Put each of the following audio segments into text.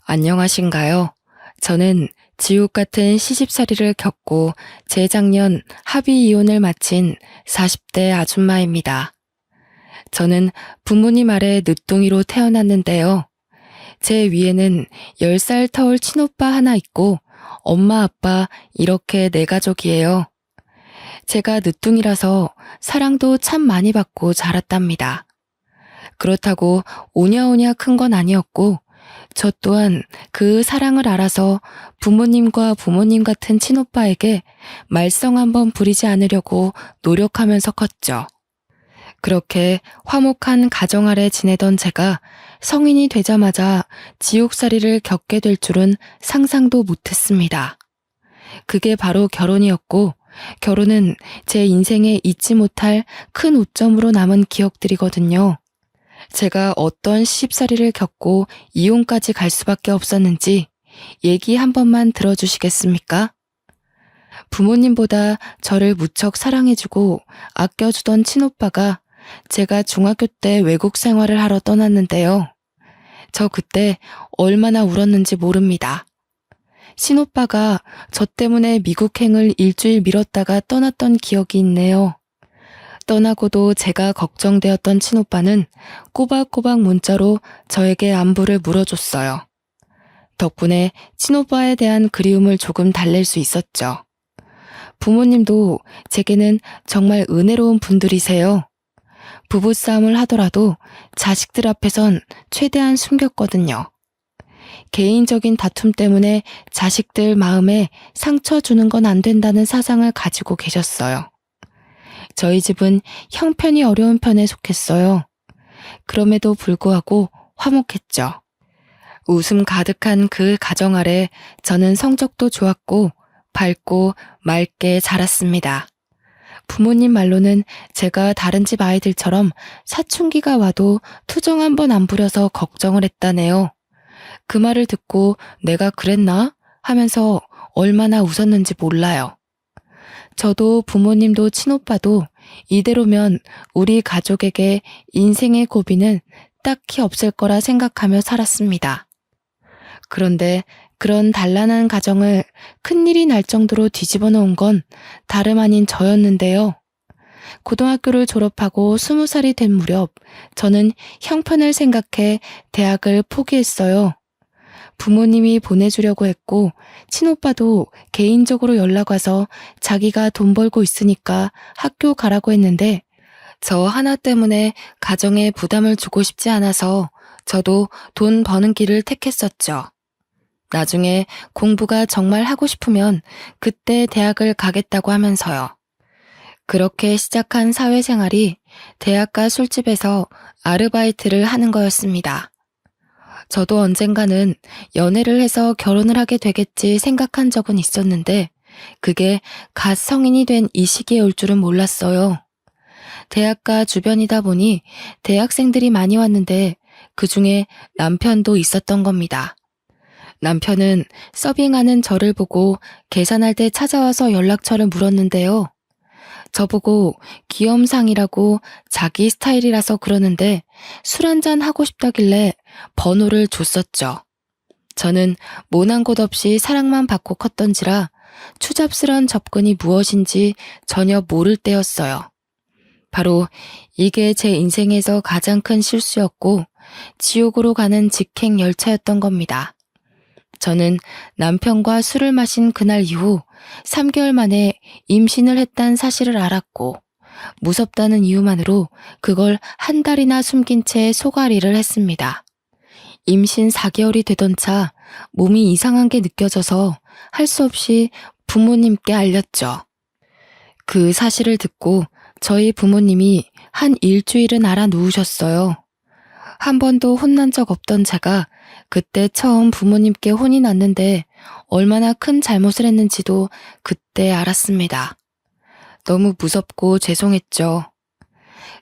안녕하신가요? 저는 지옥 같은 시집살이를 겪고 재작년 합의 이혼을 마친 40대 아줌마입니다. 저는 부모님 아래 늦둥이로 태어났는데요. 제 위에는 10살 터울 친오빠 하나 있고 엄마 아빠 이렇게 네 가족이에요. 제가 늦둥이라서 사랑도 참 많이 받고 자랐답니다. 그렇다고 오냐오냐 큰 건 아니었고 저 또한 그 사랑을 알아서 부모님과 부모님 같은 친오빠에게 말썽 한번 부리지 않으려고 노력하면서 컸죠. 그렇게 화목한 가정 아래 지내던 제가 성인이 되자마자 지옥살이를 겪게 될 줄은 상상도 못했습니다. 그게 바로 결혼이었고, 결혼은 제 인생에 잊지 못할 큰 오점으로 남은 기억들이거든요. 제가 어떤 시집살이를 겪고 이혼까지 갈 수밖에 없었는지 얘기 한 번만 들어주시겠습니까? 부모님보다 저를 무척 사랑해주고 아껴주던 친오빠가 제가 중학교 때 외국 생활을 하러 떠났는데요. 저 그때 얼마나 울었는지 모릅니다. 친오빠가 저 때문에 미국행을 일주일 미뤘다가 떠났던 기억이 있네요. 떠나고도 제가 걱정되었던 친오빠는 꼬박꼬박 문자로 저에게 안부를 물어줬어요. 덕분에 친오빠에 대한 그리움을 조금 달랠 수 있었죠. 부모님도 제게는 정말 은혜로운 분들이세요. 부부싸움을 하더라도 자식들 앞에선 최대한 숨겼거든요. 개인적인 다툼 때문에 자식들 마음에 상처 주는 건 안 된다는 사상을 가지고 계셨어요. 저희 집은 형편이 어려운 편에 속했어요. 그럼에도 불구하고 화목했죠. 웃음 가득한 그 가정 아래 저는 성적도 좋았고 밝고 맑게 자랐습니다. 부모님 말로는 제가 다른 집 아이들처럼 사춘기가 와도 투정 한 번 안 부려서 걱정을 했다네요. 그 말을 듣고 내가 그랬나? 하면서 얼마나 웃었는지 몰라요. 저도 부모님도 친오빠도 이대로면 우리 가족에게 인생의 고비는 딱히 없을 거라 생각하며 살았습니다. 그런데 그런 단란한 가정을 큰일이 날 정도로 뒤집어 놓은 건 다름 아닌 저였는데요. 고등학교를 졸업하고 20살이 된 무렵 저는 형편을 생각해 대학을 포기했어요. 부모님이 보내주려고 했고 친오빠도 개인적으로 연락 와서 자기가 돈 벌고 있으니까 학교 가라고 했는데 저 하나 때문에 가정에 부담을 주고 싶지 않아서 저도 돈 버는 길을 택했었죠. 나중에 공부가 정말 하고 싶으면 그때 대학을 가겠다고 하면서요. 그렇게 시작한 사회생활이 대학가 술집에서 아르바이트를 하는 거였습니다. 저도 언젠가는 연애를 해서 결혼을 하게 되겠지 생각한 적은 있었는데 그게 갓 성인이 된 이 시기에 올 줄은 몰랐어요. 대학가 주변이다 보니 대학생들이 많이 왔는데 그중에 남편도 있었던 겁니다. 남편은 서빙하는 저를 보고 계산할 때 찾아와서 연락처를 물었는데요. 저보고 귀염상이라고 자기 스타일이라서 그러는데 술 한잔 하고 싶다길래 번호를 줬었죠. 저는 모난 곳 없이 사랑만 받고 컸던지라 추잡스런 접근이 무엇인지 전혀 모를 때였어요. 바로 이게 제 인생에서 가장 큰 실수였고 지옥으로 가는 직행 열차였던 겁니다. 저는 남편과 술을 마신 그날 이후 3개월 만에 임신을 했다는 사실을 알았고 무섭다는 이유만으로 그걸 한 달이나 숨긴 채 소가리를 했습니다. 임신 4개월이 되던 차 몸이 이상한 게 느껴져서 할 수 없이 부모님께 알렸죠. 그 사실을 듣고 저희 부모님이 한 일주일은 알아 누우셨어요. 한 번도 혼난 적 없던 제가 그때 처음 부모님께 혼이 났는데 얼마나 큰 잘못을 했는지도 그때 알았습니다. 너무 무섭고 죄송했죠.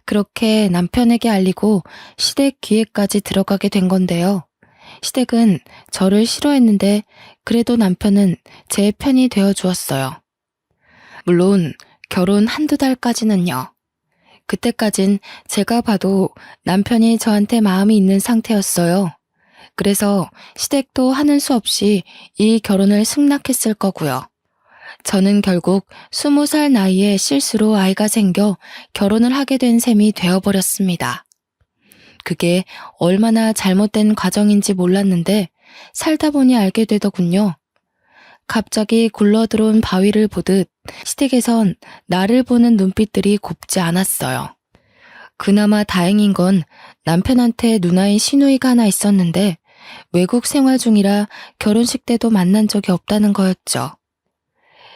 그렇게 남편에게 알리고 시댁 귀에까지 들어가게 된 건데요. 시댁은 저를 싫어했는데 그래도 남편은 제 편이 되어 주었어요. 물론 결혼 한두 달까지는요. 그때까진 제가 봐도 남편이 저한테 마음이 있는 상태였어요. 그래서 시댁도 하는 수 없이 이 결혼을 승낙했을 거고요. 저는 결국 20살 나이에 실수로 아이가 생겨 결혼을 하게 된 셈이 되어버렸습니다. 그게 얼마나 잘못된 과정인지 몰랐는데 살다 보니 알게 되더군요. 갑자기 굴러들어온 바위를 보듯 시댁에선 나를 보는 눈빛들이 곱지 않았어요. 그나마 다행인 건 남편한테 누나인 시누이가 하나 있었는데 외국 생활 중이라 결혼식 때도 만난 적이 없다는 거였죠.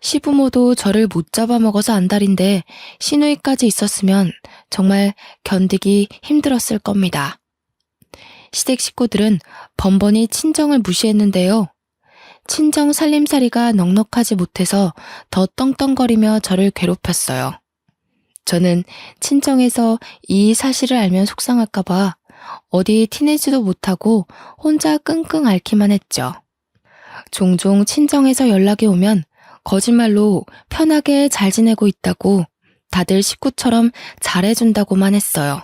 시부모도 저를 못 잡아먹어서 안달인데 시누이까지 있었으면 정말 견디기 힘들었을 겁니다. 시댁 식구들은 번번이 친정을 무시했는데요. 친정 살림살이가 넉넉하지 못해서 더 떵떵거리며 저를 괴롭혔어요. 저는 친정에서 이 사실을 알면 속상할까봐 어디 티내지도 못하고 혼자 끙끙 앓기만 했죠. 종종 친정에서 연락이 오면 거짓말로 편하게 잘 지내고 있다고 다들 식구처럼 잘해준다고만 했어요.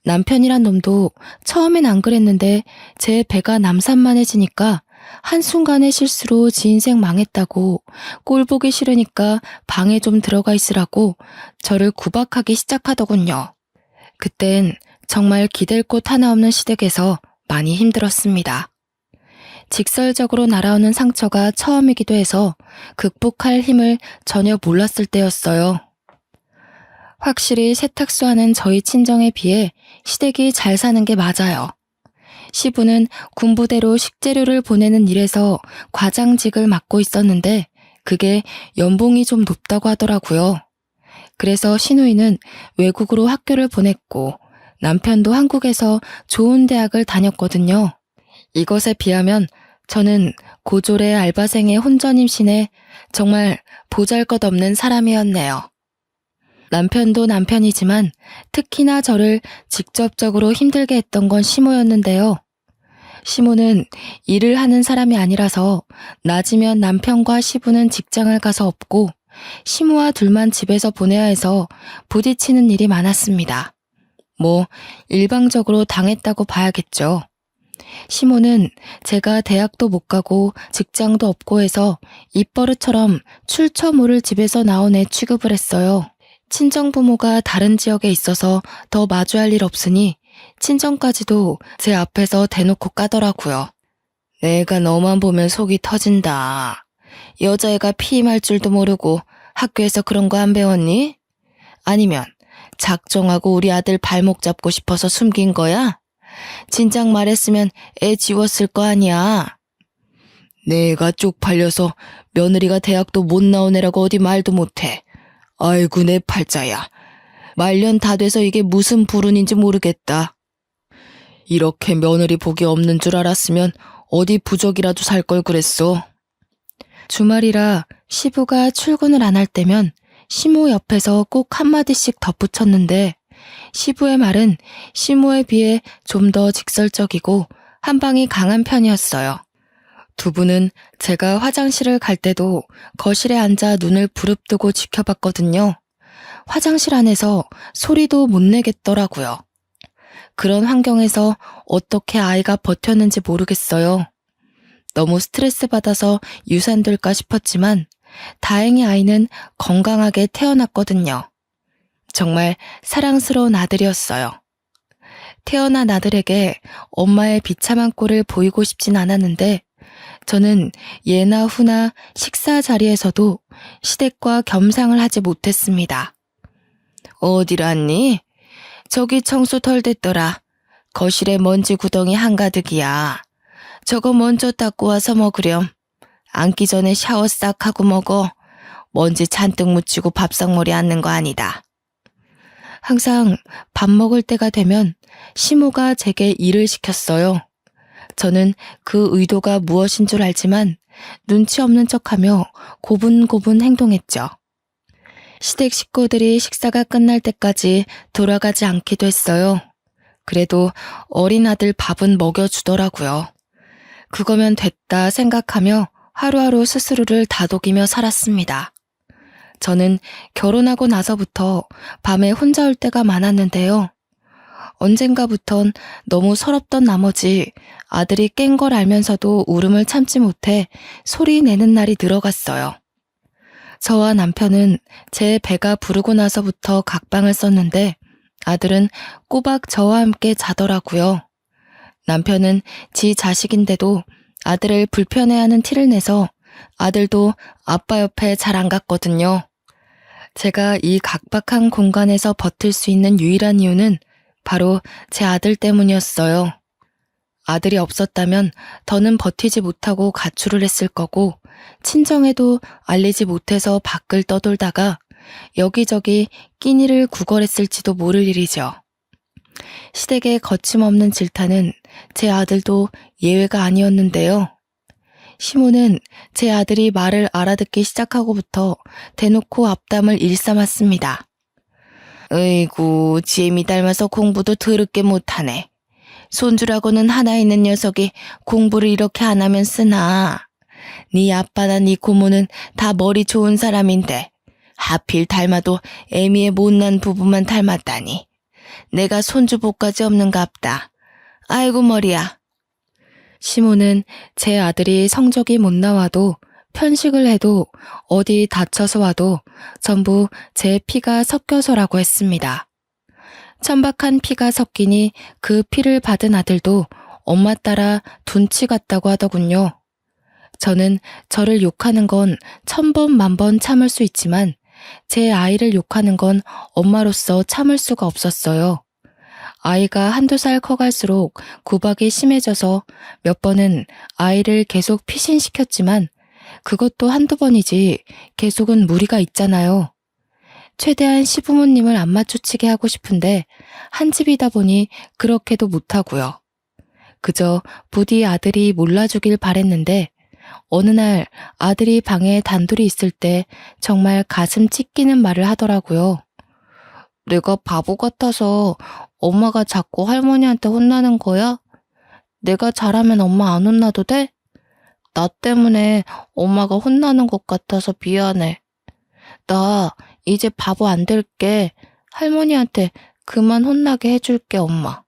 남편이란 놈도 처음엔 안 그랬는데 제 배가 남산만해지니까 한순간의 실수로 지 인생 망했다고 꼴 보기 싫으니까 방에 좀 들어가 있으라고 저를 구박하기 시작하더군요. 그땐 정말 기댈 곳 하나 없는 시댁에서 많이 힘들었습니다. 직설적으로 날아오는 상처가 처음이기도 해서 극복할 힘을 전혀 몰랐을 때였어요. 확실히 세탁소하는 저희 친정에 비해 시댁이 잘 사는 게 맞아요. 시부는 군부대로 식재료를 보내는 일에서 과장직을 맡고 있었는데 그게 연봉이 좀 높다고 하더라고요. 그래서 시누이는 외국으로 학교를 보냈고 남편도 한국에서 좋은 대학을 다녔거든요. 이것에 비하면 저는 고졸의 알바생의 혼전 임신에 정말 보잘것없는 사람이었네요. 남편도 남편이지만 특히나 저를 직접적으로 힘들게 했던 건 시모였는데요. 시모는 일을 하는 사람이 아니라서 낮이면 남편과 시부는 직장을 가서 없고 시모와 둘만 집에서 보내야 해서 부딪히는 일이 많았습니다. 일방적으로 당했다고 봐야겠죠. 시모는 제가 대학도 못 가고 직장도 없고 해서 입버릇처럼 출처 모를 집에서 나온 애 취급을 했어요. 친정부모가 다른 지역에 있어서 더 마주할 일 없으니 친정까지도 제 앞에서 대놓고 까더라고요. 내가 너만 보면 속이 터진다. 여자애가 피임할 줄도 모르고 학교에서 그런 거 안 배웠니? 아니면 작정하고 우리 아들 발목 잡고 싶어서 숨긴 거야? 진작 말했으면 애 지웠을 거 아니야. 내가 쪽팔려서 며느리가 대학도 못 나온 애라고 어디 말도 못해. 아이고 내 팔자야. 말년 다 돼서 이게 무슨 불운인지 모르겠다. 이렇게 며느리 복이 없는 줄 알았으면 어디 부적이라도 살 걸 그랬어. 주말이라 시부가 출근을 안 할 때면 시모 옆에서 꼭 한마디씩 덧붙였는데 시부의 말은 시모에 비해 좀 더 직설적이고 한방이 강한 편이었어요. 두 분은 제가 화장실을 갈 때도 거실에 앉아 눈을 부릅뜨고 지켜봤거든요. 화장실 안에서 소리도 못 내겠더라고요. 그런 환경에서 어떻게 아이가 버텼는지 모르겠어요. 너무 스트레스 받아서 유산될까 싶었지만 다행히 아이는 건강하게 태어났거든요. 정말 사랑스러운 아들이었어요. 태어난 아들에게 엄마의 비참한 꼴을 보이고 싶진 않았는데 저는 예나 후나 식사 자리에서도 시댁과 겸상을 하지 못했습니다. 어딜 왔니? 저기 청소 덜 됐더라. 거실에 먼지 구덩이 한가득이야. 저거 먼저 닦고 와서 먹으렴. 앉기 전에 샤워 싹 하고 먹어. 먼지 잔뜩 묻히고 밥상머리 앉는 거 아니다. 항상 밥 먹을 때가 되면 시모가 제게 일을 시켰어요. 저는 그 의도가 무엇인 줄 알지만 눈치 없는 척하며 고분고분 행동했죠. 시댁 식구들이 식사가 끝날 때까지 돌아가지 않기도 했어요. 그래도 어린 아들 밥은 먹여주더라고요. 그거면 됐다 생각하며 하루하루 스스로를 다독이며 살았습니다. 저는 결혼하고 나서부터 밤에 혼자 올 때가 많았는데요. 언젠가부턴 너무 서럽던 나머지 아들이 깬 걸 알면서도 울음을 참지 못해 소리 내는 날이 늘어갔어요. 저와 남편은 제 배가 부르고 나서부터 각방을 썼는데 아들은 꼬박 저와 함께 자더라고요. 남편은 지 자식인데도 아들을 불편해하는 티를 내서 아들도 아빠 옆에 잘 안 갔거든요. 제가 이 각박한 공간에서 버틸 수 있는 유일한 이유는 바로 제 아들 때문이었어요. 아들이 없었다면 더는 버티지 못하고 가출을 했을 거고 친정에도 알리지 못해서 밖을 떠돌다가 여기저기 끼니를 구걸했을지도 모를 일이죠. 시댁의 거침없는 질타는 제 아들도 예외가 아니었는데요. 시모는 제 아들이 말을 알아듣기 시작하고부터 대놓고 앞담을 일삼았습니다. 으이구, 지엠이 닮아서 공부도 더럽게 못하네. 손주라고는 하나 있는 녀석이 공부를 이렇게 안 하면 쓰나. 네 아빠나 네 고모는 다 머리 좋은 사람인데 하필 닮아도 애미의 못난 부부만 닮았다니. 내가 손주복까지 없는갑다. 아이고 머리야. 시모는 제 아들이 성적이 못 나와도 편식을 해도 어디 다쳐서 와도 전부 제 피가 섞여서라고 했습니다. 천박한 피가 섞이니 그 피를 받은 아들도 엄마 따라 둔치 같다고 하더군요. 저는 저를 욕하는 건 1000번 만번 참을 수 있지만 제 아이를 욕하는 건 엄마로서 참을 수가 없었어요. 아이가 한두 살 커갈수록 구박이 심해져서 몇 번은 아이를 계속 피신시켰지만 그것도 한두 번이지 계속은 무리가 있잖아요. 최대한 시부모님을 안 마주치게 하고 싶은데 한 집이다 보니 그렇게도 못하고요. 그저 부디 아들이 몰라주길 바랬는데 어느 날 아들이 방에 단둘이 있을 때 정말 가슴 찢기는 말을 하더라고요. 내가 바보 같아서 엄마가 자꾸 할머니한테 혼나는 거야? 내가 잘하면 엄마 안 혼나도 돼? 나 때문에 엄마가 혼나는 것 같아서 미안해. 나 이제 바보 안 될게. 할머니한테 그만 혼나게 해줄게, 엄마.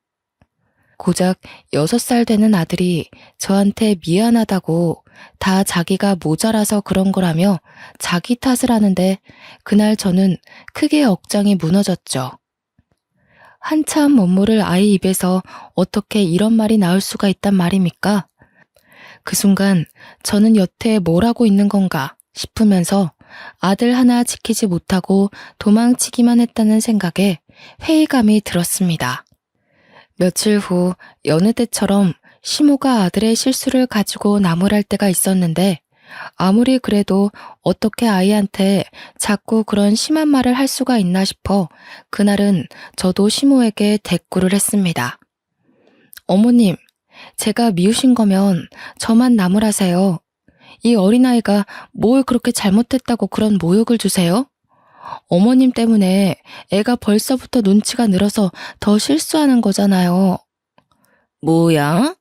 고작 6살 되는 아들이 저한테 미안하다고 다 자기가 모자라서 그런 거라며 자기 탓을 하는데 그날 저는 크게 억장이 무너졌죠. 한참 못 모를 아이 입에서 어떻게 이런 말이 나올 수가 있단 말입니까? 그 순간 저는 여태 뭘 하고 있는 건가 싶으면서 아들 하나 지키지 못하고 도망치기만 했다는 생각에 회의감이 들었습니다. 며칠 후 여느 때처럼 시모가 아들의 실수를 가지고 나무랄 때가 있었는데 아무리 그래도 어떻게 아이한테 자꾸 그런 심한 말을 할 수가 있나 싶어 그날은 저도 시모에게 대꾸를 했습니다. 어머님, 제가 미우신 거면 저만 나무라세요. 이 어린아이가 뭘 그렇게 잘못했다고 그런 모욕을 주세요? 어머님 때문에 애가 벌써부터 눈치가 늘어서 더 실수하는 거잖아요. 뭐야?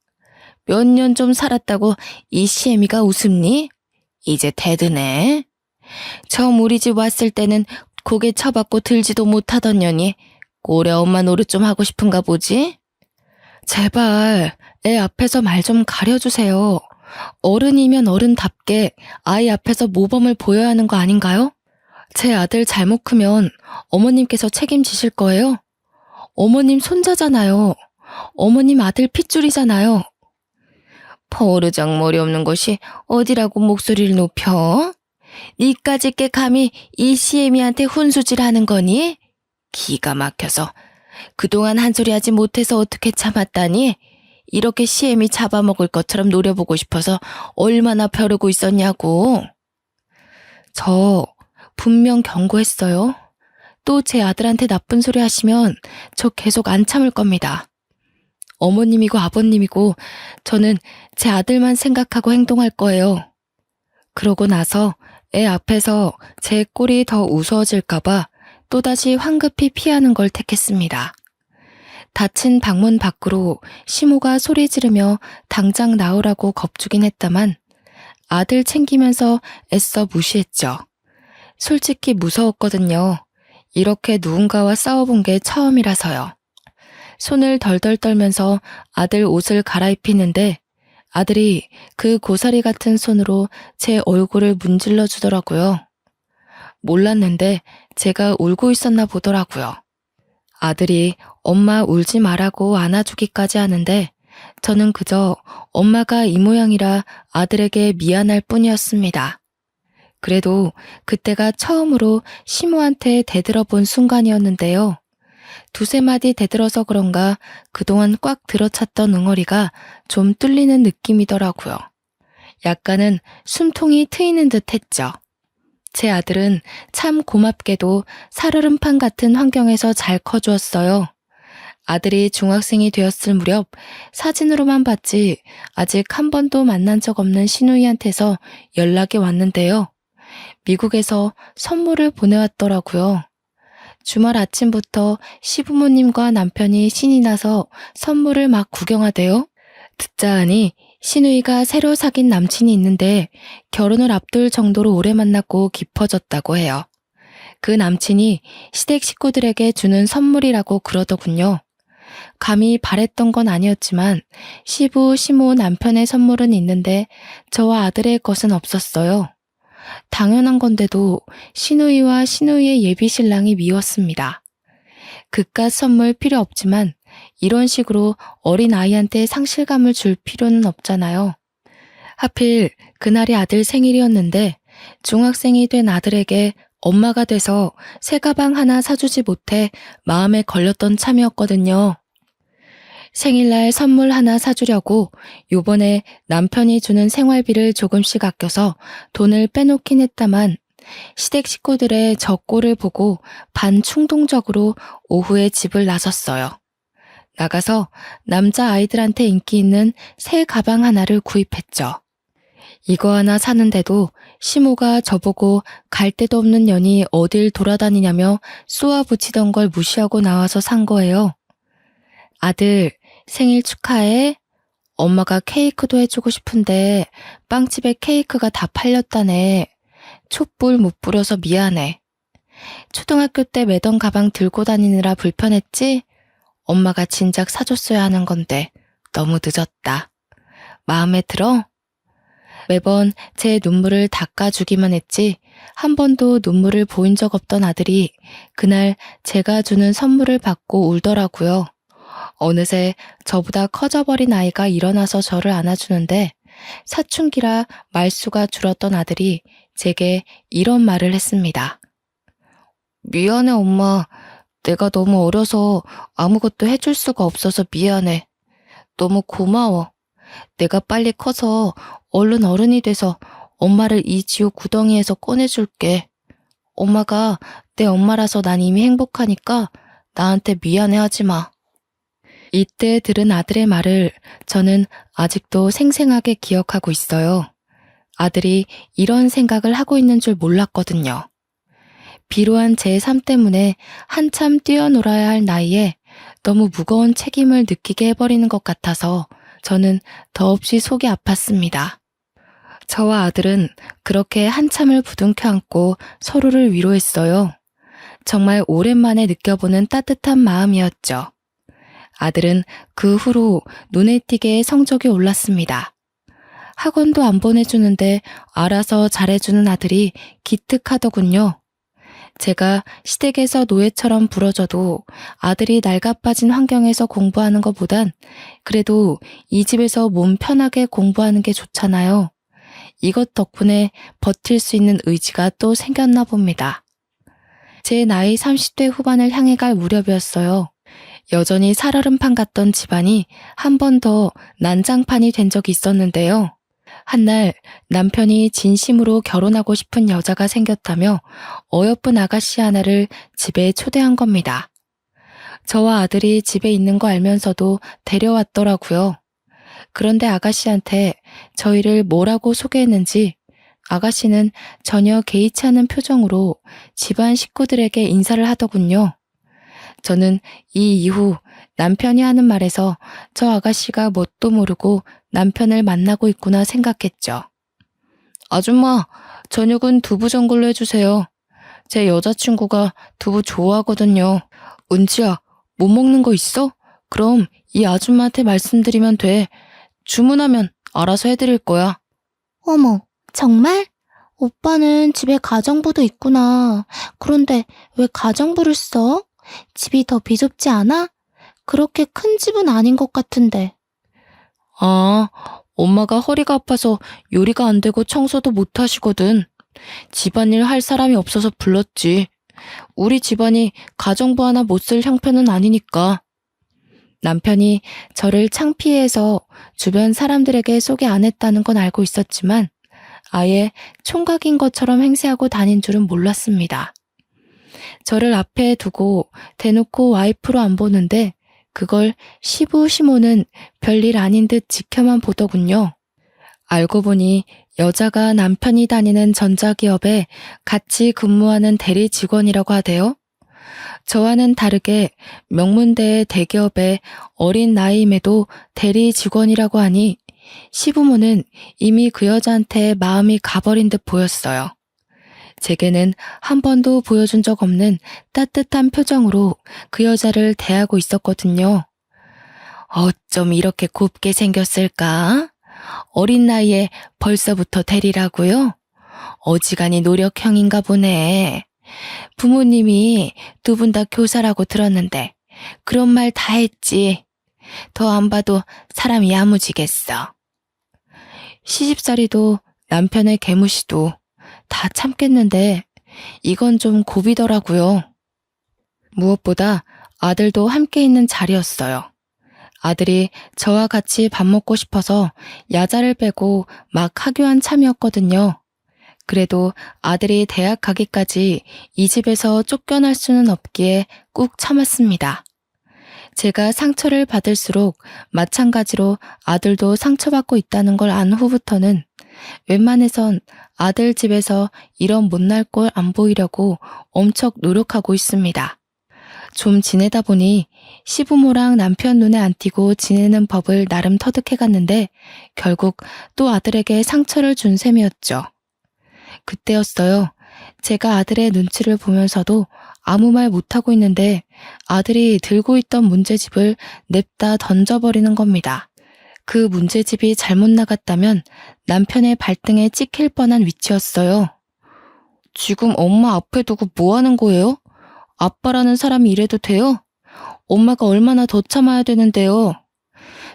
몇 년 좀 살았다고 이 시애미가 웃음니? 이제 대드네. 처음 우리 집 왔을 때는 고개 쳐받고 들지도 못하던 년이 올해 엄마 노릇 좀 하고 싶은가 보지? 제발 애 앞에서 말 좀 가려주세요. 어른이면 어른답게 아이 앞에서 모범을 보여야 하는 거 아닌가요? 제 아들 잘못 크면 어머님께서 책임지실 거예요? 어머님 손자잖아요. 어머님 아들 핏줄이잖아요. 버르장머리 없는 것이 어디라고 목소리를 높여? 니까짓 게 감히 이 시애미한테 훈수질하는 거니? 기가 막혀서 그동안 한 소리 하지 못해서 어떻게 참았다니? 이렇게 시애미 잡아먹을 것처럼 노려보고 싶어서 얼마나 벼르고 있었냐고. 저 분명 경고했어요. 또 제 아들한테 나쁜 소리 하시면 저 계속 안 참을 겁니다. 어머님이고 아버님이고 저는 제 아들만 생각하고 행동할 거예요. 그러고 나서 애 앞에서 제 꼴이 더 우스워질까봐 또다시 황급히 피하는 걸 택했습니다. 닫힌 방문 밖으로 시모가 소리 지르며 당장 나오라고 겁주긴 했다만 아들 챙기면서 애써 무시했죠. 솔직히 무서웠거든요. 이렇게 누군가와 싸워본 게 처음이라서요. 손을 덜덜 떨면서 아들 옷을 갈아입히는데 아들이 그 고사리 같은 손으로 제 얼굴을 문질러 주더라고요. 몰랐는데 제가 울고 있었나 보더라고요. 아들이 엄마 울지 말라고 안아주기까지 하는데 저는 그저 엄마가 이 모양이라 아들에게 미안할 뿐이었습니다. 그래도 그때가 처음으로 시모한테 대들어본 순간이었는데요. 두세 마디 대들어서 그런가 그동안 꽉 들어찼던 응어리가 좀 뚫리는 느낌이더라고요. 약간은 숨통이 트이는 듯 했죠. 제 아들은 참 고맙게도 살얼음판 같은 환경에서 잘 커주었어요. 아들이 중학생이 되었을 무렵 사진으로만 봤지 아직 한 번도 만난 적 없는 시누이한테서 연락이 왔는데요. 미국에서 선물을 보내왔더라고요. 주말 아침부터 시부모님과 남편이 신이 나서 선물을 막 구경하대요. 듣자 하니 시누이가 새로 사귄 남친이 있는데 결혼을 앞둘 정도로 오래 만났고 깊어졌다고 해요. 그 남친이 시댁 식구들에게 주는 선물이라고 그러더군요. 감히 바랬던 건 아니었지만 시부, 시모 남편의 선물은 있는데 저와 아들의 것은 없었어요. 당연한 건데도 시누이와 시누이의 예비 신랑이 미웠습니다. 그깟 선물 필요 없지만 이런 식으로 어린 아이한테 상실감을 줄 필요는 없잖아요. 하필 그날이 아들 생일이었는데 중학생이 된 아들에게 엄마가 돼서 새 가방 하나 사주지 못해 마음에 걸렸던 참이었거든요. 생일날 선물 하나 사주려고 요번에 남편이 주는 생활비를 조금씩 아껴서 돈을 빼놓긴 했다만 시댁 식구들의 저 꼴을 보고 반충동적으로 오후에 집을 나섰어요. 나가서 남자 아이들한테 인기 있는 새 가방 하나를 구입했죠. 이거 하나 사는데도 시모가 저보고 갈 데도 없는 년이 어딜 돌아다니냐며 쏘아붙이던 걸 무시하고 나와서 산 거예요. 아들, 생일 축하해. 엄마가 케이크도 해주고 싶은데 빵집에 케이크가 다 팔렸다네. 촛불 못 불어서 미안해. 초등학교 때 매던 가방 들고 다니느라 불편했지? 엄마가 진작 사줬어야 하는 건데 너무 늦었다. 마음에 들어? 매번 제 눈물을 닦아주기만 했지 한 번도 눈물을 보인 적 없던 아들이 그날 제가 주는 선물을 받고 울더라고요. 어느새 저보다 커져버린 아이가 일어나서 저를 안아주는데 사춘기라 말수가 줄었던 아들이 제게 이런 말을 했습니다. 미안해 엄마. 내가 너무 어려서 아무것도 해줄 수가 없어서 미안해. 너무 고마워. 내가 빨리 커서 얼른 어른이 돼서 엄마를 이 지옥 구덩이에서 꺼내줄게. 엄마가 내 엄마라서 난 이미 행복하니까 나한테 미안해하지 마. 이때 들은 아들의 말을 저는 아직도 생생하게 기억하고 있어요. 아들이 이런 생각을 하고 있는 줄 몰랐거든요. 비로한 제 삶 때문에 한참 뛰어놀아야 할 나이에 너무 무거운 책임을 느끼게 해버리는 것 같아서 저는 더없이 속이 아팠습니다. 저와 아들은 그렇게 한참을 부둥켜 안고 서로를 위로했어요. 정말 오랜만에 느껴보는 따뜻한 마음이었죠. 아들은 그 후로 눈에 띄게 성적이 올랐습니다. 학원도 안 보내주는데 알아서 잘해주는 아들이 기특하더군요. 제가 시댁에서 노예처럼 부러져도 아들이 낡아빠진 환경에서 공부하는 것보단 그래도 이 집에서 몸 편하게 공부하는 게 좋잖아요. 이것 덕분에 버틸 수 있는 의지가 또 생겼나 봅니다. 제 나이 30대 후반을 향해 갈 무렵이었어요. 여전히 살얼음판 같던 집안이 한 번 더 난장판이 된 적이 있었는데요. 한날 남편이 진심으로 결혼하고 싶은 여자가 생겼다며 어여쁜 아가씨 하나를 집에 초대한 겁니다. 저와 아들이 집에 있는 거 알면서도 데려왔더라고요. 그런데 아가씨한테 저희를 뭐라고 소개했는지 아가씨는 전혀 개의치 않은 표정으로 집안 식구들에게 인사를 하더군요. 저는 이 이후 남편이 하는 말에서 저 아가씨가 뭣도 모르고 남편을 만나고 있구나 생각했죠. 아줌마, 저녁은 두부 전골로 해주세요. 제 여자친구가 두부 좋아하거든요. 은지야, 못 먹는 거 있어? 그럼 이 아줌마한테 말씀드리면 돼. 주문하면 알아서 해드릴 거야. 어머, 정말? 오빠는 집에 가정부도 있구나. 그런데 왜 가정부를 써? 집이 더 비좁지 않아? 그렇게 큰 집은 아닌 것 같은데. 아, 엄마가 허리가 아파서 요리가 안 되고 청소도 못 하시거든. 집안일 할 사람이 없어서 불렀지. 우리 집안이 가정부 하나 못 쓸 형편은 아니니까. 남편이 저를 창피해서 주변 사람들에게 소개 안 했다는 건 알고 있었지만 아예 총각인 것처럼 행세하고 다닌 줄은 몰랐습니다. 저를 앞에 두고 대놓고 와이프로 안 보는데 그걸 시부 시모는 별일 아닌 듯 지켜만 보더군요. 알고 보니 여자가 남편이 다니는 전자기업에 같이 근무하는 대리 직원이라고 하대요. 저와는 다르게 명문대의 대기업의 어린 나이임에도 대리 직원이라고 하니 시부모는 이미 그 여자한테 마음이 가버린 듯 보였어요. 제게는 한 번도 보여준 적 없는 따뜻한 표정으로 그 여자를 대하고 있었거든요. 어쩜 이렇게 곱게 생겼을까? 어린 나이에 벌써부터 대리라고요? 어지간히 노력형인가 보네. 부모님이 두 분 다 교사라고 들었는데 그런 말 다 했지. 더 안 봐도 사람이 야무지겠어. 시집살이도 남편의 개무시도 다 참겠는데 이건 좀 고비더라고요. 무엇보다 아들도 함께 있는 자리였어요. 아들이 저와 같이 밥 먹고 싶어서 야자를 빼고 막 하교한 참이었거든요. 그래도 아들이 대학 가기까지 이 집에서 쫓겨날 수는 없기에 꾹 참았습니다. 제가 상처를 받을수록 마찬가지로 아들도 상처받고 있다는 걸 안 후부터는 웬만해선 아들 집에서 이런 못날 꼴 안 보이려고 엄청 노력하고 있습니다. 좀 지내다 보니 시부모랑 남편 눈에 안 띄고 지내는 법을 나름 터득해갔는데 결국 또 아들에게 상처를 준 셈이었죠. 그때였어요. 제가 아들의 눈치를 보면서도 아무 말 못하고 있는데 아들이 들고 있던 문제집을 냅다 던져버리는 겁니다. 그 문제집이 잘못 나갔다면 남편의 발등에 찍힐 뻔한 위치였어요. 지금 엄마 앞에 두고 뭐 하는 거예요? 아빠라는 사람이 이래도 돼요? 엄마가 얼마나 더 참아야 되는데요.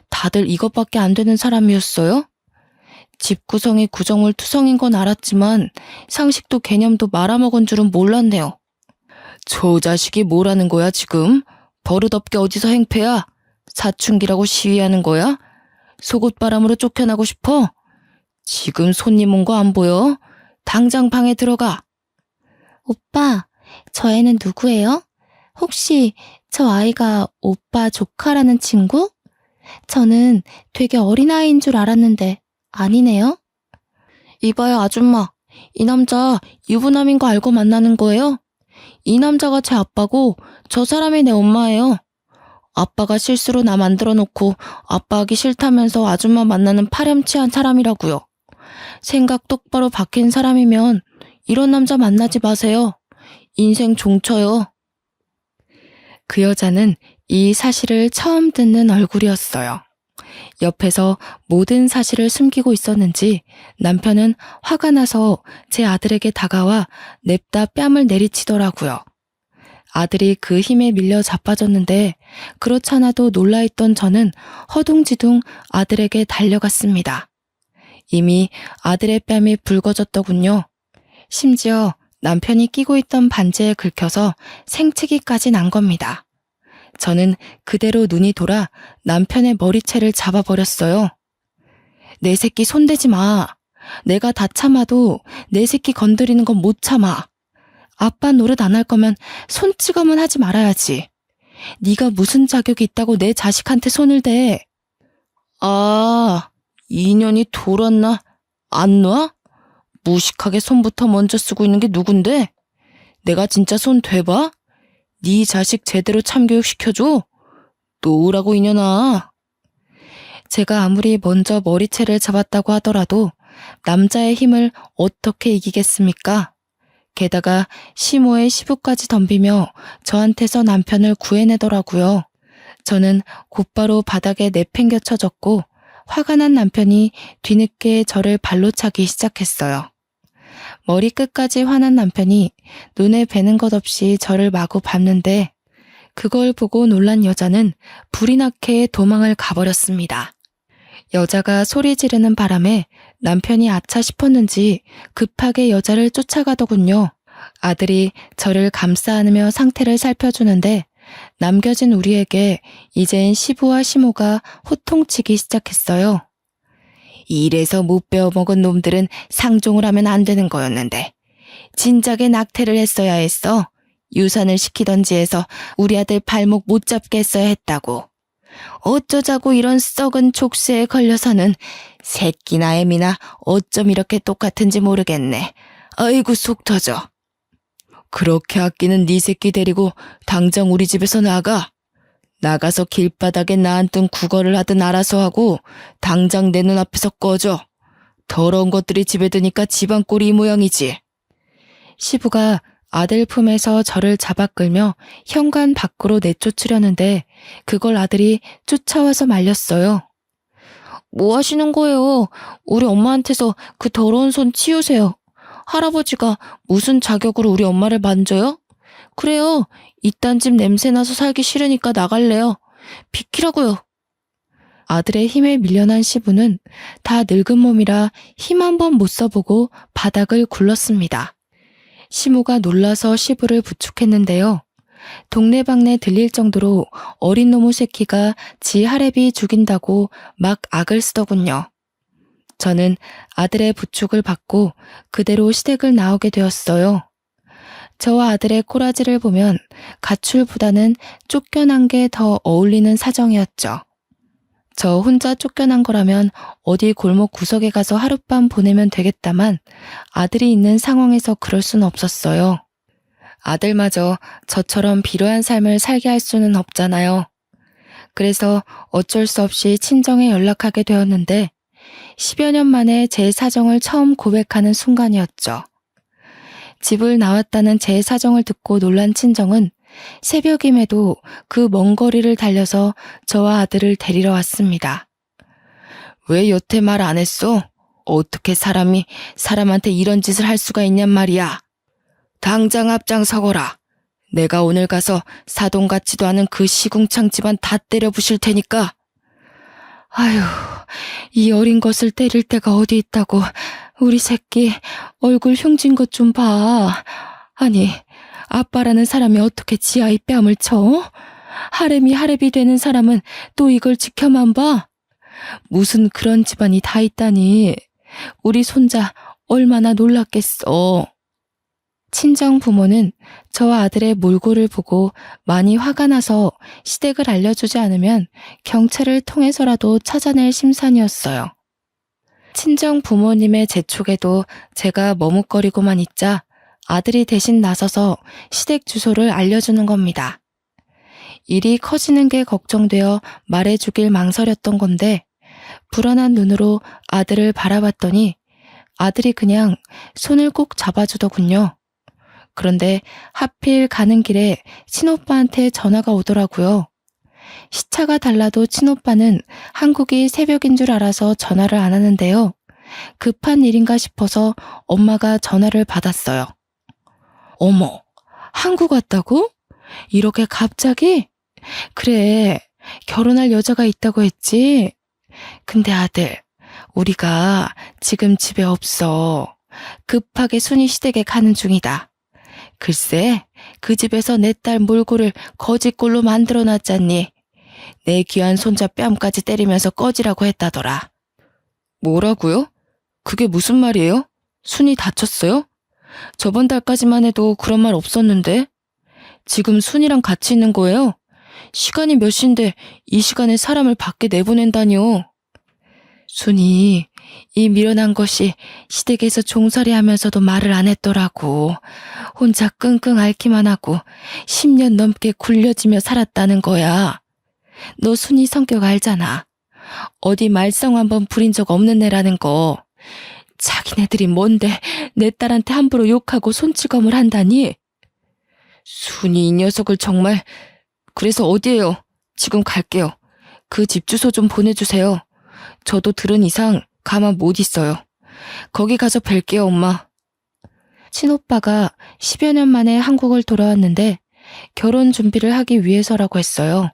다들 이것밖에 안 되는 사람이었어요? 집 구성이 구정물 투성인 건 알았지만 상식도 개념도 말아먹은 줄은 몰랐네요. 저 자식이 뭐라는 거야 지금? 버릇없게 어디서 행패야? 사춘기라고 시위하는 거야? 속옷바람으로 쫓겨나고 싶어? 지금 손님 온 거 안 보여? 당장 방에 들어가. 오빠, 저 애는 누구예요? 혹시 저 아이가 오빠 조카라는 친구? 저는 되게 어린아이인 줄 알았는데 아니네요? 이봐요 아줌마, 이 남자 유부남인 거 알고 만나는 거예요? 이 남자가 제 아빠고 저 사람이 내 엄마예요. 아빠가 실수로 나 만들어 놓고 아빠 하기 싫다면서 아줌마 만나는 파렴치한 사람이라고요. 생각 똑바로 박힌 사람이면 이런 남자 만나지 마세요. 인생 종쳐요. 그 여자는 이 사실을 처음 듣는 얼굴이었어요. 옆에서 모든 사실을 숨기고 있었는지 남편은 화가 나서 제 아들에게 다가와 냅다 뺨을 내리치더라고요. 아들이 그 힘에 밀려 자빠졌는데 그렇잖아도 놀라있던 저는 허둥지둥 아들에게 달려갔습니다. 이미 아들의 뺨이 붉어졌더군요. 심지어 남편이 끼고 있던 반지에 긁혀서 생치기까지 난 겁니다. 저는 그대로 눈이 돌아 남편의 머리채를 잡아버렸어요. 내 새끼 손대지 마. 내가 다 참아도 내 새끼 건드리는 건 못 참아. 아빠 노릇 안 할 거면 손찌검은 하지 말아야지. 네가 무슨 자격이 있다고 내 자식한테 손을 대. 아, 인연이 돌았나? 안 놔? 무식하게 손부터 먼저 쓰고 있는 게 누군데? 내가 진짜 손 대봐? 네 자식 제대로 참교육 시켜줘? 놓으라고 이년아. 제가 아무리 먼저 머리채를 잡았다고 하더라도 남자의 힘을 어떻게 이기겠습니까? 게다가 시모의 시부까지 덤비며 저한테서 남편을 구해내더라고요. 저는 곧바로 바닥에 내팽겨쳐졌고 화가 난 남편이 뒤늦게 저를 발로 차기 시작했어요. 머리끝까지 화난 남편이 눈에 뵈는 것 없이 저를 마구 밟는데 그걸 보고 놀란 여자는 불이 나게 도망을 가버렸습니다. 여자가 소리 지르는 바람에 남편이 아차 싶었는지 급하게 여자를 쫓아가더군요. 아들이 저를 감싸 안으며 상태를 살펴주는데 남겨진 우리에게 이젠 시부와 시모가 호통치기 시작했어요. 이래서 못 배워먹은 놈들은 상종을 하면 안 되는 거였는데 진작에 낙태를 했어야 했어. 유산을 시키던지 해서 우리 아들 발목 못 잡게 했어야 했다고. 어쩌자고 이런 썩은 족쇄에 걸려서는 새끼나 애미나 어쩜 이렇게 똑같은지 모르겠네. 아이고 속 터져. 그렇게 아끼는 네 새끼 데리고 당장 우리 집에서 나가. 나가서 길바닥에 나앉든 구걸을 하든 알아서 하고 당장 내 눈앞에서 꺼져. 더러운 것들이 집에 드니까 집안 꼴이 이 모양이지. 시부가 아들 품에서 저를 잡아 끌며 현관 밖으로 내쫓으려는데 그걸 아들이 쫓아와서 말렸어요. 뭐 하시는 거예요? 우리 엄마한테서 그 더러운 손 치우세요. 할아버지가 무슨 자격으로 우리 엄마를 만져요? 그래요. 이딴 집 냄새나서 살기 싫으니까 나갈래요. 비키라고요. 아들의 힘에 밀려난 시부는 다 늙은 몸이라 힘 한 번 못 써보고 바닥을 굴렀습니다. 시모가 놀라서 시부를 부축했는데요. 동네방네 들릴 정도로 어린 놈의 새끼가 지 할애비 죽인다고 막 악을 쓰더군요. 저는 아들의 부축을 받고 그대로 시댁을 나오게 되었어요. 저와 아들의 꼬라지를 보면 가출보다는 쫓겨난 게 더 어울리는 사정이었죠. 저 혼자 쫓겨난 거라면 어디 골목 구석에 가서 하룻밤 보내면 되겠다만 아들이 있는 상황에서 그럴 수는 없었어요. 아들마저 저처럼 비루한 삶을 살게 할 수는 없잖아요. 그래서 어쩔 수 없이 친정에 연락하게 되었는데 10여 년 만에 제 사정을 처음 고백하는 순간이었죠. 집을 나왔다는 제 사정을 듣고 놀란 친정은 새벽임에도 그 먼 거리를 달려서 저와 아들을 데리러 왔습니다. 왜 여태 말 안 했어? 어떻게 사람이 사람한테 이런 짓을 할 수가 있냔 말이야. 당장 앞장서거라. 내가 오늘 가서 사돈 같지도 않은 그 시궁창 집안 다 때려 부실 테니까. 아휴, 이 어린 것을 때릴 데가 어디 있다고. 우리 새끼 얼굴 흉진 것 좀 봐. 아니, 아빠라는 사람이 어떻게 지 아이 뺨을 쳐? 하렘이 하렘이 되는 사람은 또 이걸 지켜만 봐? 무슨 그런 집안이 다 있다니. 우리 손자 얼마나 놀랐겠어. 친정 부모는 저와 아들의 몰골을 보고 많이 화가 나서 시댁을 알려주지 않으면 경찰을 통해서라도 찾아낼 심산이었어요. 친정 부모님의 재촉에도 제가 머뭇거리고만 있자 아들이 대신 나서서 시댁 주소를 알려주는 겁니다. 일이 커지는 게 걱정되어 말해주길 망설였던 건데 불안한 눈으로 아들을 바라봤더니 아들이 그냥 손을 꼭 잡아주더군요. 그런데 하필 가는 길에 친오빠한테 전화가 오더라고요. 시차가 달라도 친오빠는 한국이 새벽인 줄 알아서 전화를 안 하는데요. 급한 일인가 싶어서 엄마가 전화를 받았어요. 어머, 한국 왔다고? 이렇게 갑자기? 그래, 결혼할 여자가 있다고 했지? 근데 아들, 우리가 지금 집에 없어. 급하게 순이 시댁에 가는 중이다. 글쎄, 그 집에서 내 딸 몰골을 거짓골로 만들어놨잖니. 내 귀한 손자 뺨까지 때리면서 꺼지라고 했다더라. 뭐라고요? 그게 무슨 말이에요? 순이 다쳤어요? 저번 달까지만 해도 그런 말 없었는데. 지금 순이랑 같이 있는 거예요? 시간이 몇 시인데 이 시간에 사람을 밖에 내보낸다니요. 순이 이 미련한 것이 시댁에서 종살이 하면서도 말을 안 했더라고. 혼자 끙끙 앓기만 하고 10년 넘게 굴려지며 살았다는 거야. 너 순이 성격 알잖아. 어디 말썽 한번 부린 적 없는 애라는 거. 자기네들이 뭔데 내 딸한테 함부로 욕하고 손찌검을 한다니? 순이 이 녀석을 정말. 그래서 어디에요? 지금 갈게요. 그 집 주소 좀 보내주세요. 저도 들은 이상 가만 못 있어요. 거기 가서 뵐게요, 엄마. 친오빠가 10여 년 만에 한국을 돌아왔는데 결혼 준비를 하기 위해서라고 했어요.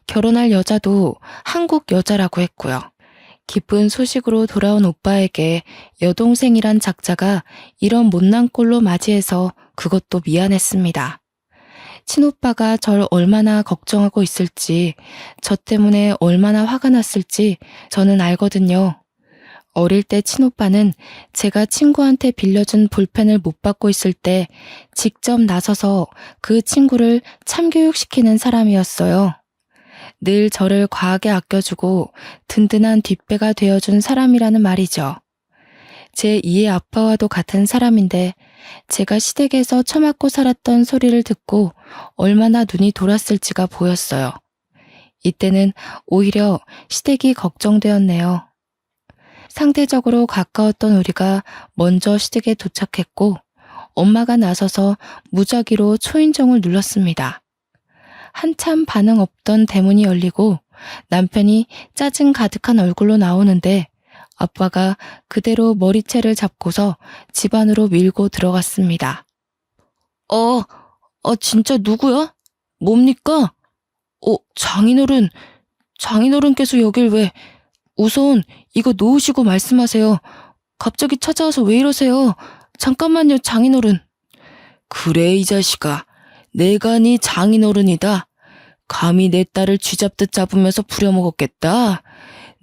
결혼할 여자도 한국 여자라고 했고요. 기쁜 소식으로 돌아온 오빠에게 여동생이란 작자가 이런 못난 꼴로 맞이해서 그것도 미안했습니다. 친오빠가 절 얼마나 걱정하고 있을지, 저 때문에 얼마나 화가 났을지 저는 알거든요. 어릴 때 친오빠는 제가 친구한테 빌려준 볼펜을 못 받고 있을 때 직접 나서서 그 친구를 참교육시키는 사람이었어요. 늘 저를 과하게 아껴주고 든든한 뒷배가 되어준 사람이라는 말이죠. 제 2의 아빠와도 같은 사람인데 제가 시댁에서 처맞고 살았던 소리를 듣고 얼마나 눈이 돌았을지가 보였어요. 이때는 오히려 시댁이 걱정되었네요. 상대적으로 가까웠던 우리가 먼저 시댁에 도착했고 엄마가 나서서 무작위로 초인종을 눌렀습니다. 한참 반응 없던 대문이 열리고 남편이 짜증 가득한 얼굴로 나오는데 아빠가 그대로 머리채를 잡고서 집 안으로 밀고 들어갔습니다. 진짜 누구야? 뭡니까? 장인어른께서 여길 왜... 우선 이거 놓으시고 말씀하세요. 갑자기 찾아와서 왜 이러세요? 잠깐만요, 장인어른. 그래, 이 자식아. 내가 네 장인어른이다. 감히 내 딸을 쥐잡듯 잡으면서 부려먹었겠다.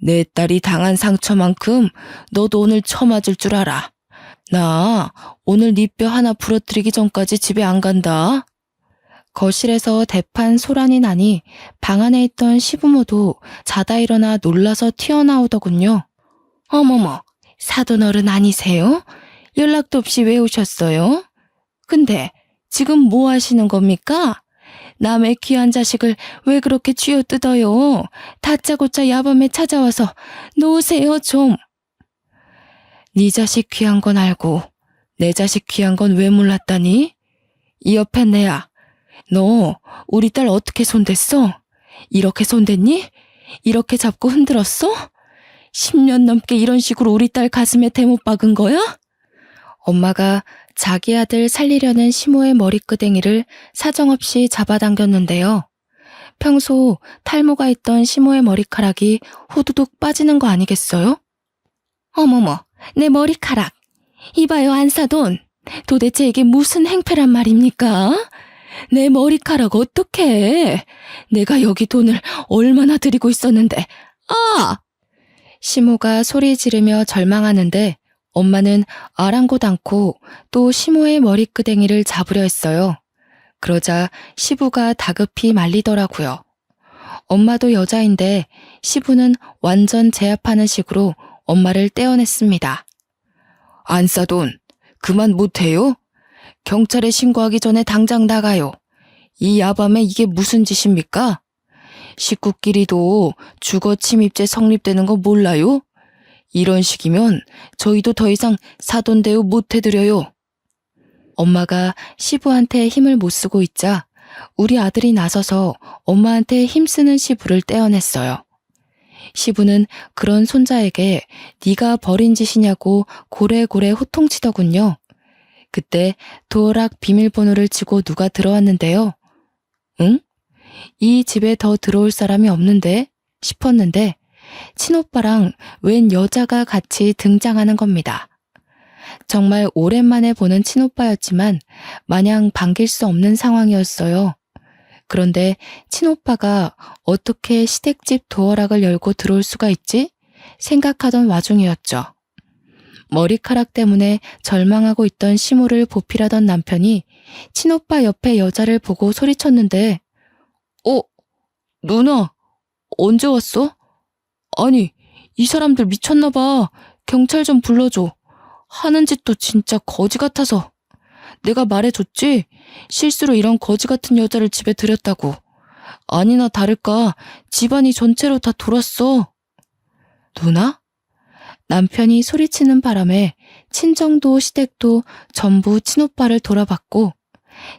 내 딸이 당한 상처만큼 너도 오늘 처맞을 줄 알아. 나 오늘 네 뼈 하나 부러뜨리기 전까지 집에 안 간다. 거실에서 대판 소란이 나니 방 안에 있던 시부모도 자다 일어나 놀라서 튀어나오더군요. 어머머, 사돈어른 아니세요? 연락도 없이 왜 오셨어요? 근데 지금 뭐 하시는 겁니까? 남의 귀한 자식을 왜 그렇게 쥐어뜯어요? 다짜고짜 야밤에 찾아와서 놓으세요 좀. 네 자식 귀한 건 알고 내 자식 귀한 건 왜 몰랐다니? 이 옆에 내야. 너 우리 딸 어떻게 손댔어? 이렇게 손댔니? 이렇게 잡고 흔들었어? 10년 넘게 이런 식으로 우리 딸 가슴에 대못 박은 거야? 엄마가 자기 아들 살리려는 시모의 머리끄댕이를 사정없이 잡아당겼는데요. 평소 탈모가 있던 시모의 머리카락이 후두둑 빠지는 거 아니겠어요? 어머머, 내 머리카락. 이봐요, 안사돈. 도대체 이게 무슨 행패란 말입니까? 내 머리카락 어떡해? 내가 여기 돈을 얼마나 들이고 있었는데. 시모가 소리 지르며 절망하는데 엄마는 아랑곳 않고 또 시모의 머리끄댕이를 잡으려 했어요. 그러자 시부가 다급히 말리더라고요. 엄마도 여자인데 시부는 완전 제압하는 식으로 엄마를 떼어냈습니다. 안사돈, 그만 못해요? 경찰에 신고하기 전에 당장 나가요. 이 야밤에 이게 무슨 짓입니까? 식구끼리도 주거 침입죄 성립되는 거 몰라요? 이런 식이면 저희도 더 이상 사돈 대우 못 해드려요. 엄마가 시부한테 힘을 못 쓰고 있자 우리 아들이 나서서 엄마한테 힘쓰는 시부를 떼어냈어요. 시부는 그런 손자에게 네가 벌인 짓이냐고 고래고래 호통치더군요. 그때 도어락 비밀번호를 치고 누가 들어왔는데요. 응? 이 집에 더 들어올 사람이 없는데 싶었는데 친오빠랑 웬 여자가 같이 등장하는 겁니다. 정말 오랜만에 보는 친오빠였지만 마냥 반길 수 없는 상황이었어요. 그런데 친오빠가 어떻게 시댁집 도어락을 열고 들어올 수가 있지? 생각하던 와중이었죠. 머리카락 때문에 절망하고 있던 시모를 보필하던 남편이 친오빠 옆에 여자를 보고 소리쳤는데 누나, 언제 왔어? 아니, 이 사람들 미쳤나 봐. 경찰 좀 불러줘. 하는 짓도 진짜 거지 같아서. 내가 말해줬지? 실수로 이런 거지 같은 여자를 집에 들였다고. 아니나 다를까 집안이 전체로 다 돌았어. 누나? 남편이 소리치는 바람에 친정도 시댁도 전부 친오빠를 돌아봤고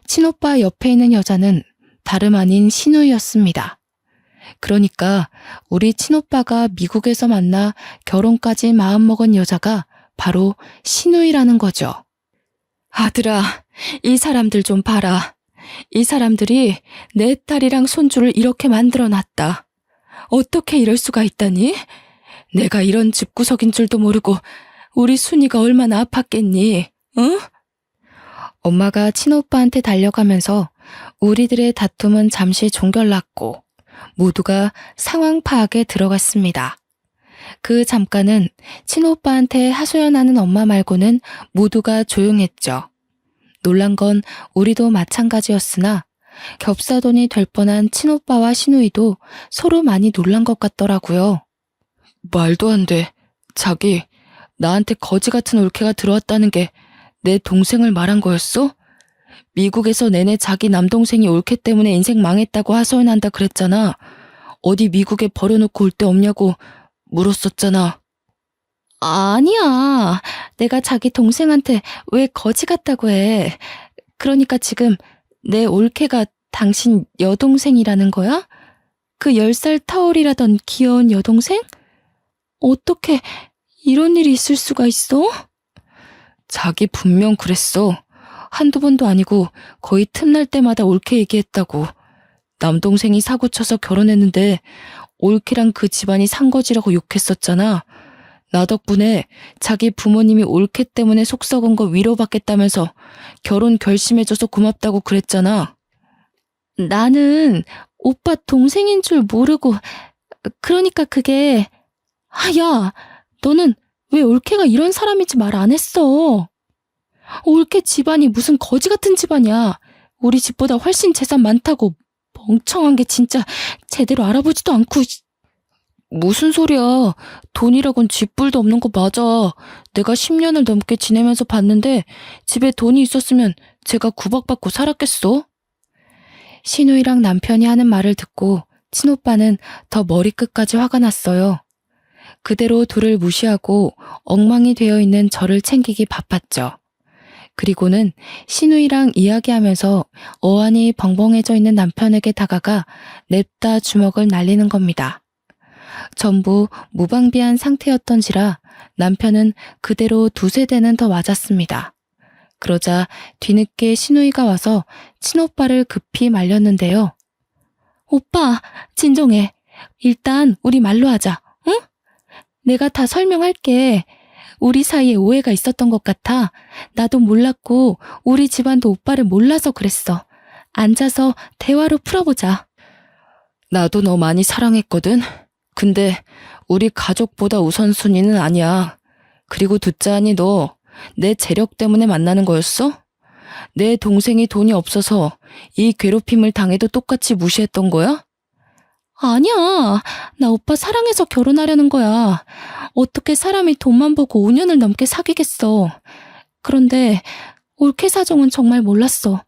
친오빠 옆에 있는 여자는 다름 아닌 신우이였습니다. 그러니까 우리 친오빠가 미국에서 만나 결혼까지 마음먹은 여자가 바로 신우이라는 거죠. 아들아, 이 사람들 좀 봐라. 이 사람들이 내 딸이랑 손주를 이렇게 만들어놨다. 어떻게 이럴 수가 있다니? 내가 이런 집구석인 줄도 모르고 우리 순이가 얼마나 아팠겠니? 응? 엄마가 친오빠한테 달려가면서 우리들의 다툼은 잠시 종결났고 모두가 상황 파악에 들어갔습니다. 그 잠깐은 친오빠한테 하소연하는 엄마 말고는 모두가 조용했죠. 놀란 건 우리도 마찬가지였으나 겹사돈이 될 뻔한 친오빠와 신우이도 서로 많이 놀란 것 같더라고요. 말도 안 돼. 자기, 나한테 거지 같은 올케가 들어왔다는 게 내 동생을 말한 거였어? 미국에서 내내 자기 남동생이 올케 때문에 인생 망했다고 하소연한다 그랬잖아. 어디 미국에 버려놓고 올 데 없냐고 물었었잖아. 아니야. 내가 자기 동생한테 왜 거지 같다고 해. 그러니까 지금 내 올케가 당신 여동생이라는 거야? 그 10살 터울이라던 귀여운 여동생? 어떻게 이런 일이 있을 수가 있어? 자기 분명 그랬어. 한두 번도 아니고 거의 틈날 때마다 올케 얘기했다고. 남동생이 사고쳐서 결혼했는데 올케랑 그 집안이 산거지라고 욕했었잖아. 나 덕분에 자기 부모님이 올케 때문에 속 썩은 거 위로받겠다면서 결혼 결심해줘서 고맙다고 그랬잖아. 나는 오빠 동생인 줄 모르고, 그러니까 그게, 야, 너는 왜 올케가 이런 사람인지 말 안 했어? 올케 집안이 무슨 거지 같은 집안이야. 우리 집보다 훨씬 재산 많다고. 멍청한 게 진짜 제대로 알아보지도 않고. 무슨 소리야. 돈이라곤 쥐뿔도 없는 거 맞아. 내가 10년을 넘게 지내면서 봤는데 집에 돈이 있었으면 제가 구박받고 살았겠어? 신우이랑 남편이 하는 말을 듣고 친오빠는 더 머리끝까지 화가 났어요. 그대로 둘을 무시하고 엉망이 되어 있는 저를 챙기기 바빴죠. 그리고는 신우이랑 이야기하면서 어안이 벙벙해져 있는 남편에게 다가가 냅다 주먹을 날리는 겁니다. 전부 무방비한 상태였던지라 남편은 그대로 두세 대는 더 맞았습니다. 그러자 뒤늦게 신우이가 와서 친오빠를 급히 말렸는데요. 오빠, 진정해. 일단 우리 말로 하자, 응? 내가 다 설명할게. 우리 사이에 오해가 있었던 것 같아. 나도 몰랐고 우리 집안도 오빠를 몰라서 그랬어. 앉아서 대화로 풀어보자. 나도 너 많이 사랑했거든. 근데 우리 가족보다 우선순위는 아니야. 그리고 듣자하니 너 내 재력 때문에 만나는 거였어? 내 동생이 돈이 없어서 이 괴롭힘을 당해도 똑같이 무시했던 거야? 아니야. 나 오빠 사랑해서 결혼하려는 거야. 어떻게 사람이 돈만 보고 5년을 넘게 사귀겠어. 그런데 올케 사정은 정말 몰랐어.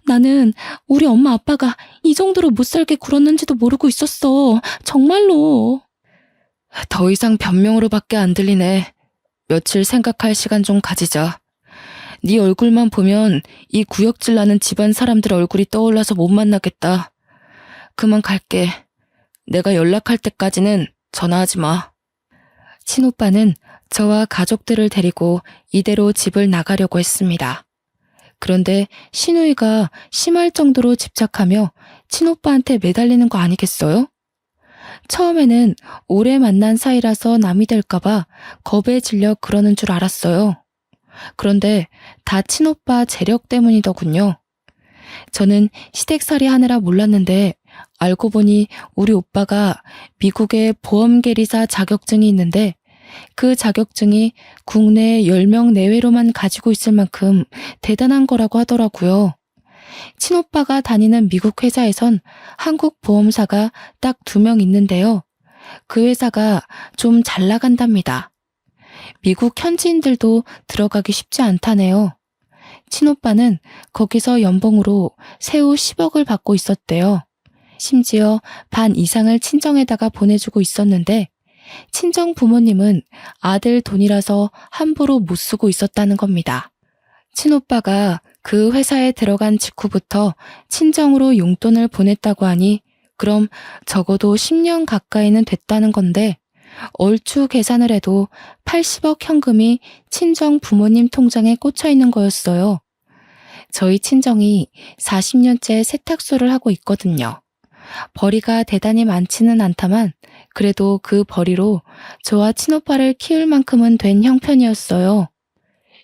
나는 우리 엄마 아빠가 이 정도로 못 살게 굴었는지도 모르고 있었어. 정말로. 더 이상 변명으로밖에 안 들리네. 며칠 생각할 시간 좀 가지자. 네 얼굴만 보면 이 구역질 나는 집안 사람들 얼굴이 떠올라서 못 만나겠다. 그만 갈게. 내가 연락할 때까지는 전화하지 마. 친오빠는 저와 가족들을 데리고 이대로 집을 나가려고 했습니다. 그런데 신우이가 심할 정도로 집착하며 친오빠한테 매달리는 거 아니겠어요? 처음에는 오래 만난 사이라서 남이 될까봐 겁에 질려 그러는 줄 알았어요. 그런데 다 친오빠 재력 때문이더군요. 저는 시댁살이 하느라 몰랐는데 알고 보니 우리 오빠가 미국에 보험계리사 자격증이 있는데 그 자격증이 국내 10명 내외로만 가지고 있을 만큼 대단한 거라고 하더라고요. 친오빠가 다니는 미국 회사에선 한국 보험사가 딱 2명 있는데요. 그 회사가 좀 잘 나간답니다. 미국 현지인들도 들어가기 쉽지 않다네요. 친오빠는 거기서 연봉으로 세후 10억을 받고 있었대요. 심지어 반 이상을 친정에다가 보내주고 있었는데 친정 부모님은 아들 돈이라서 함부로 못 쓰고 있었다는 겁니다. 친오빠가 그 회사에 들어간 직후부터 친정으로 용돈을 보냈다고 하니 그럼 적어도 10년 가까이는 됐다는 건데 얼추 계산을 해도 80억 현금이 친정 부모님 통장에 꽂혀 있는 거였어요. 저희 친정이 40년째 세탁소를 하고 있거든요. 벌이가 대단히 많지는 않다만 그래도 그 벌이로 저와 친오빠를 키울 만큼은 된 형편이었어요.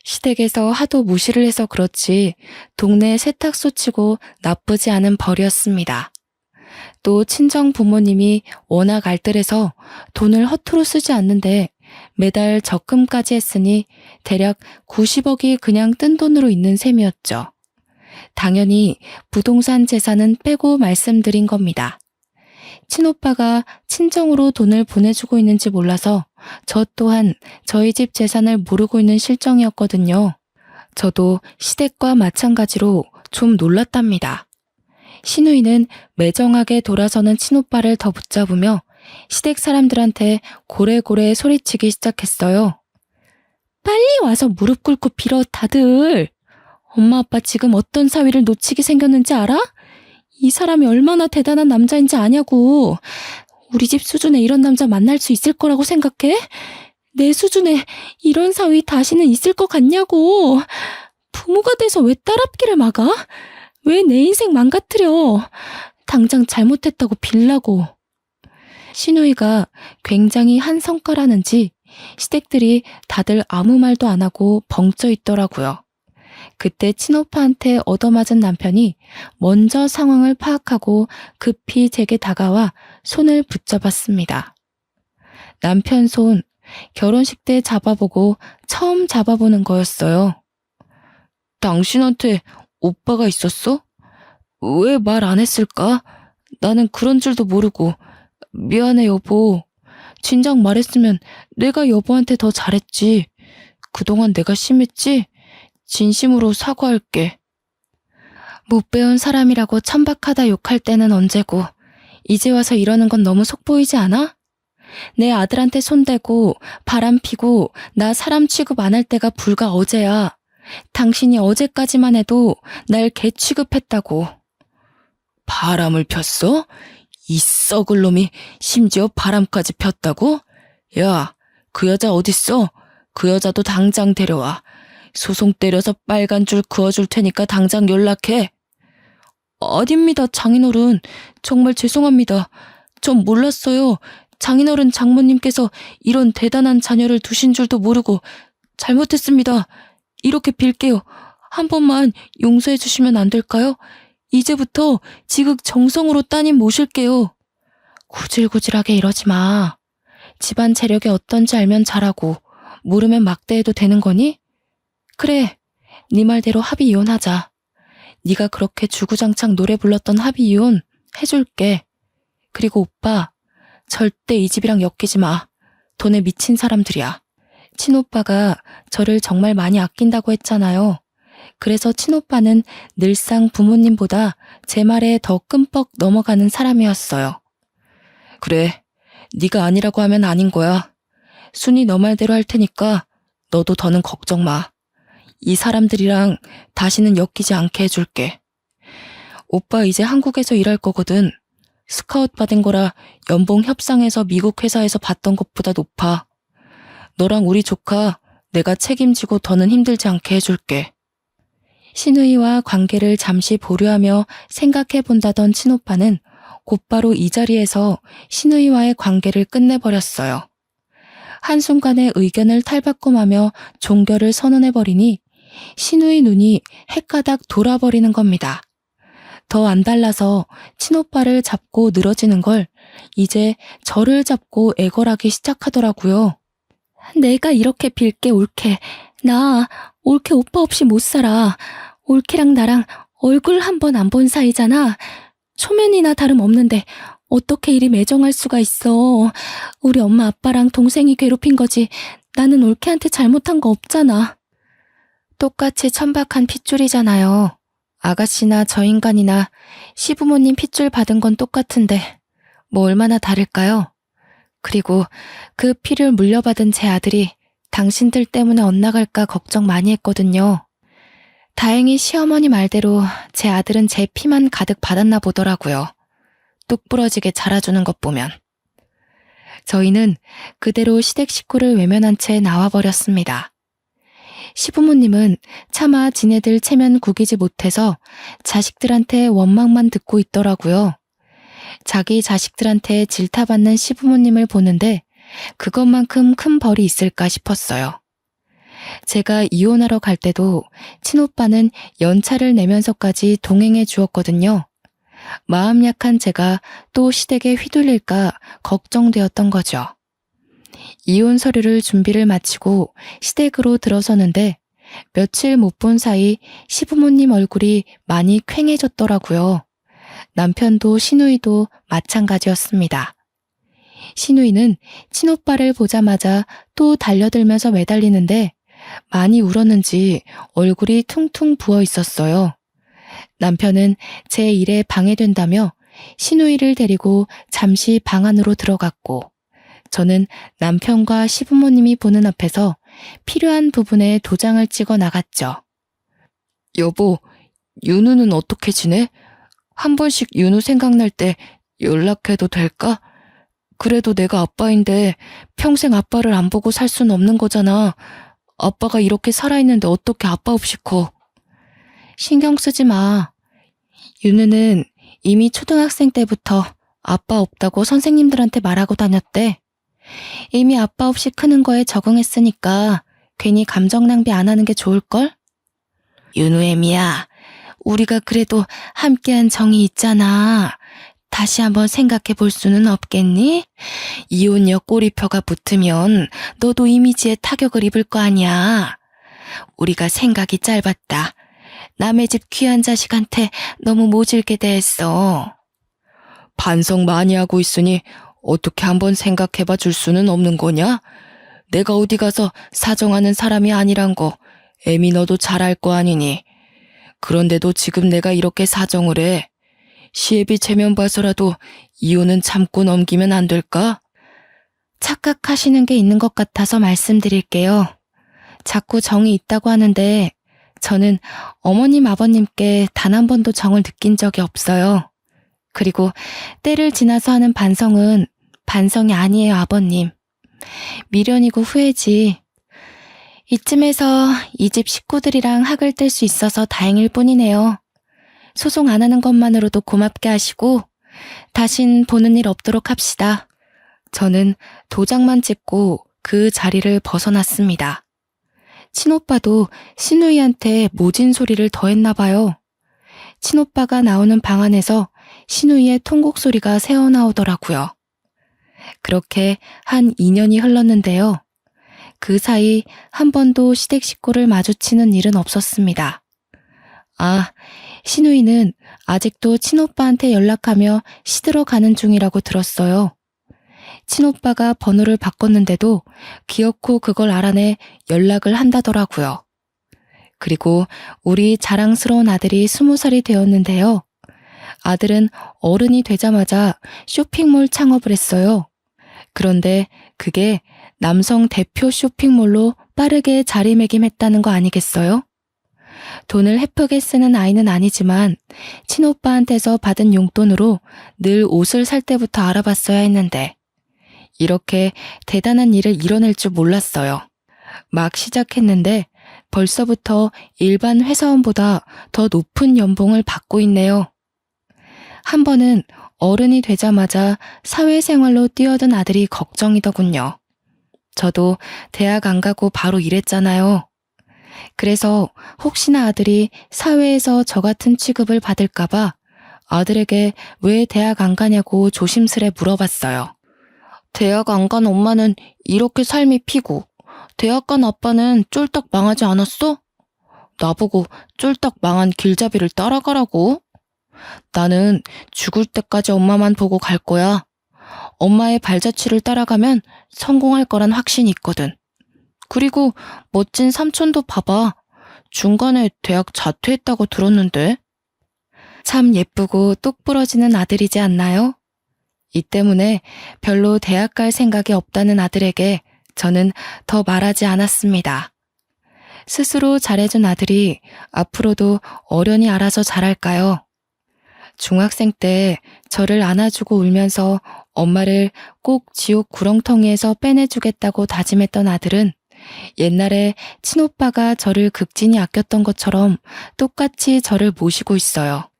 시댁에서 하도 무시를 해서 그렇지 동네 세탁소 치고 나쁘지 않은 벌이었습니다. 또 친정 부모님이 워낙 알뜰해서 돈을 허투루 쓰지 않는데 매달 적금까지 했으니 대략 90억이 그냥 뜬 돈으로 있는 셈이었죠. 당연히 부동산 재산은 빼고 말씀드린 겁니다. 친오빠가 친정으로 돈을 보내주고 있는지 몰라서 저 또한 저희 집 재산을 모르고 있는 실정이었거든요. 저도 시댁과 마찬가지로 좀 놀랐답니다. 시누이는 매정하게 돌아서는 친오빠를 더 붙잡으며 시댁 사람들한테 고래고래 소리치기 시작했어요. 빨리 와서 무릎 꿇고 빌어 다들. 엄마 아빠 지금 어떤 사위를 놓치게 생겼는지 알아? 이 사람이 얼마나 대단한 남자인지 아냐고. 우리 집 수준에 이런 남자 만날 수 있을 거라고 생각해? 내 수준에 이런 사위 다시는 있을 것 같냐고. 부모가 돼서 왜 딸앞길을 막아? 왜 내 인생 망가뜨려? 당장 잘못했다고 빌라고. 시누이가 굉장히 한성가라는지 시댁들이 다들 아무 말도 안 하고 벙쪄 있더라고요. 그때 친오빠한테 얻어맞은 남편이 먼저 상황을 파악하고 급히 제게 다가와 손을 붙잡았습니다. 남편 손, 결혼식 때 잡아보고 처음 잡아보는 거였어요. 당신한테 오빠가 있었어? 왜 말 안 했을까? 나는 그런 줄도 모르고. 미안해 여보. 진작 말했으면 내가 여보한테 더 잘했지. 그동안 내가 심했지? 진심으로 사과할게. 못 배운 사람이라고 천박하다 욕할 때는 언제고 이제 와서 이러는 건 너무 속보이지 않아? 내 아들한테 손대고 바람 피고 나 사람 취급 안 할 때가 불과 어제야. 당신이 어제까지만 해도 날 개 취급했다고. 바람을 폈어? 이 썩을 놈이 심지어 바람까지 폈다고? 야, 그 여자 어딨어? 그 여자도 당장 데려와. 소송 때려서 빨간 줄 그어줄 테니까 당장 연락해. 아닙니다, 장인어른. 정말 죄송합니다. 전 몰랐어요. 장인어른 장모님께서 이런 대단한 자녀를 두신 줄도 모르고 잘못했습니다. 이렇게 빌게요. 한 번만 용서해 주시면 안 될까요? 이제부터 지극정성으로 따님 모실게요. 구질구질하게 이러지 마. 집안 재력이 어떤지 알면 잘하고 모르면 막대해도 되는 거니? 그래, 네 말대로 합의 이혼하자. 네가 그렇게 주구장창 노래 불렀던 합의 이혼 해줄게. 그리고 오빠, 절대 이 집이랑 엮이지 마. 돈에 미친 사람들이야. 친오빠가 저를 정말 많이 아낀다고 했잖아요. 그래서 친오빠는 늘상 부모님보다 제 말에 더 끔뻑 넘어가는 사람이었어요. 그래, 네가 아니라고 하면 아닌 거야. 순이 너 말대로 할 테니까 너도 더는 걱정 마. 이 사람들이랑 다시는 엮이지 않게 해줄게. 오빠 이제 한국에서 일할 거거든. 스카웃 받은 거라 연봉 협상에서 미국 회사에서 받던 것보다 높아. 너랑 우리 조카 내가 책임지고 더는 힘들지 않게 해줄게. 시누이와 관계를 잠시 보류하며 생각해 본다던 친오빠는 곧바로 이 자리에서 시누이와의 관계를 끝내버렸어요. 한순간에 의견을 탈바꿈하며 종결을 선언해버리니 시누이 눈이 헷가닥 돌아버리는 겁니다. 더 안 달라서 친오빠를 잡고 늘어지는 걸 이제 저를 잡고 애걸하기 시작하더라고요. 내가 이렇게 빌게 올케. 나 올케 오빠 없이 못 살아. 올케랑 나랑 얼굴 한 번 안 본 사이잖아. 초면이나 다름없는데 어떻게 이리 매정할 수가 있어. 우리 엄마 아빠랑 동생이 괴롭힌 거지. 나는 올케한테 잘못한 거 없잖아. 똑같이 천박한 핏줄이잖아요. 아가씨나 저 인간이나 시부모님 핏줄 받은 건 똑같은데 뭐 얼마나 다를까요? 그리고 그 피를 물려받은 제 아들이 당신들 때문에 엇나갈까 걱정 많이 했거든요. 다행히 시어머니 말대로 제 아들은 제 피만 가득 받았나 보더라고요. 뚝 부러지게 자라주는 것 보면. 저희는 그대로 시댁 식구를 외면한 채 나와버렸습니다. 시부모님은 차마 지네들 체면 구기지 못해서 자식들한테 원망만 듣고 있더라고요. 자기 자식들한테 질타받는 시부모님을 보는데 그것만큼 큰 벌이 있을까 싶었어요. 제가 이혼하러 갈 때도 친오빠는 연차를 내면서까지 동행해 주었거든요. 마음 약한 제가 또 시댁에 휘둘릴까 걱정되었던 거죠. 이혼 서류를 준비를 마치고 시댁으로 들어서는데 며칠 못 본 사이 시부모님 얼굴이 많이 퀭해졌더라고요. 남편도 시누이도 마찬가지였습니다. 시누이는 친오빠를 보자마자 또 달려들면서 매달리는데 많이 울었는지 얼굴이 퉁퉁 부어 있었어요. 남편은 제 일에 방해된다며 시누이를 데리고 잠시 방 안으로 들어갔고 저는 남편과 시부모님이 보는 앞에서 필요한 부분에 도장을 찍어 나갔죠. 여보, 윤우는 어떻게 지내? 한 번씩 윤우 생각날 때 연락해도 될까? 그래도 내가 아빠인데 평생 아빠를 안 보고 살 수는 없는 거잖아. 아빠가 이렇게 살아있는데 어떻게 아빠 없이 커? 신경 쓰지 마. 윤우는 이미 초등학생 때부터 아빠 없다고 선생님들한테 말하고 다녔대. 이미 아빠 없이 크는 거에 적응했으니까 괜히 감정 낭비 안 하는 게 좋을걸? 윤우애미야, 우리가 그래도 함께한 정이 있잖아. 다시 한번 생각해 볼 수는 없겠니? 이혼녀 꼬리표가 붙으면 너도 이미지에 타격을 입을 거 아니야. 우리가 생각이 짧았다. 남의 집 귀한 자식한테 너무 모질게 대했어. 반성 많이 하고 있으니 어떻게 한번 생각해봐 줄 수는 없는 거냐? 내가 어디 가서 사정하는 사람이 아니란 거 애미 너도 잘 알 거 아니니. 그런데도 지금 내가 이렇게 사정을 해. 시애비 체면 봐서라도 이혼은 참고 넘기면 안 될까? 착각하시는 게 있는 것 같아서 말씀드릴게요. 자꾸 정이 있다고 하는데 저는 어머님 아버님께 단 한 번도 정을 느낀 적이 없어요. 그리고 때를 지나서 하는 반성은 반성이 아니에요, 아버님. 미련이고 후회지. 이쯤에서 이 집 식구들이랑 학을 뗄 수 있어서 다행일 뿐이네요. 소송 안 하는 것만으로도 고맙게 하시고 다신 보는 일 없도록 합시다. 저는 도장만 찍고 그 자리를 벗어났습니다. 친오빠도 시누이한테 모진 소리를 더했나 봐요. 친오빠가 나오는 방 안에서 시누이의 통곡 소리가 새어나오더라고요. 그렇게 한 2년이 흘렀는데요. 그 사이 한 번도 시댁 식구를 마주치는 일은 없었습니다. 아, 시누이는 아직도 친오빠한테 연락하며 시들어 가는 중이라고 들었어요. 친오빠가 번호를 바꿨는데도 기어코 그걸 알아내 연락을 한다더라고요. 그리고 우리 자랑스러운 아들이 20살이 되었는데요. 아들은 어른이 되자마자 쇼핑몰 창업을 했어요. 그런데 그게 남성 대표 쇼핑몰로 빠르게 자리매김했다는 거 아니겠어요? 돈을 헤프게 쓰는 아이는 아니지만 친오빠한테서 받은 용돈으로 늘 옷을 살 때부터 알아봤어야 했는데 이렇게 대단한 일을 이뤄낼 줄 몰랐어요. 막 시작했는데 벌써부터 일반 회사원보다 더 높은 연봉을 받고 있네요. 한 번은 어른이 되자마자 사회생활로 뛰어든 아들이 걱정이더군요. 저도 대학 안 가고 바로 일했잖아요. 그래서 혹시나 아들이 사회에서 저 같은 취급을 받을까봐 아들에게 왜 대학 안 가냐고 조심스레 물어봤어요. 대학 안 간 엄마는 이렇게 삶이 피고 대학 간 아빠는 쫄딱 망하지 않았어? 나보고 쫄딱 망한 길잡이를 따라가라고? 나는 죽을 때까지 엄마만 보고 갈 거야. 엄마의 발자취를 따라가면 성공할 거란 확신이 있거든. 그리고 멋진 삼촌도 봐봐. 중간에 대학 자퇴했다고 들었는데. 참 예쁘고 똑 부러지는 아들이지 않나요? 이 때문에 별로 대학 갈 생각이 없다는 아들에게 저는 더 말하지 않았습니다. 스스로 잘해준 아들이 앞으로도 어련히 알아서 잘할까요? 중학생 때 저를 안아주고 울면서 엄마를 꼭 지옥 구렁텅이에서 빼내주겠다고 다짐했던 아들은 옛날에 친오빠가 저를 극진히 아꼈던 것처럼 똑같이 저를 모시고 있어요.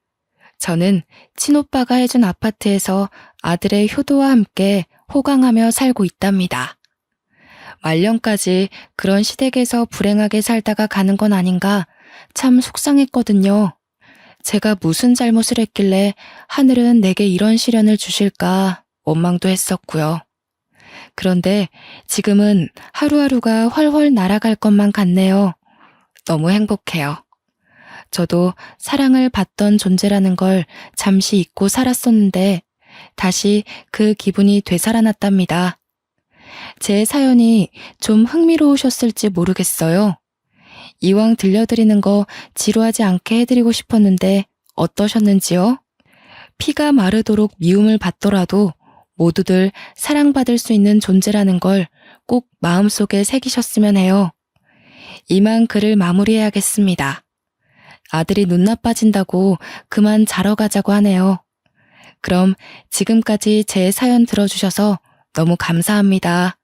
저는 친오빠가 해준 아파트에서 아들의 효도와 함께 호강하며 살고 있답니다. 말년까지 그런 시댁에서 불행하게 살다가 가는 건 아닌가 참 속상했거든요. 제가 무슨 잘못을 했길래 하늘은 내게 이런 시련을 주실까 원망도 했었고요. 그런데 지금은 하루하루가 훨훨 날아갈 것만 같네요. 너무 행복해요. 저도 사랑을 받던 존재라는 걸 잠시 잊고 살았었는데 다시 그 기분이 되살아났답니다. 제 사연이 좀 흥미로우셨을지 모르겠어요. 이왕 들려드리는 거 지루하지 않게 해드리고 싶었는데 어떠셨는지요? 피가 마르도록 미움을 받더라도 모두들 사랑받을 수 있는 존재라는 걸 꼭 마음속에 새기셨으면 해요. 이만 글을 마무리해야겠습니다. 아들이 눈 나빠진다고 그만 자러 가자고 하네요. 그럼 지금까지 제 사연 들어주셔서 너무 감사합니다.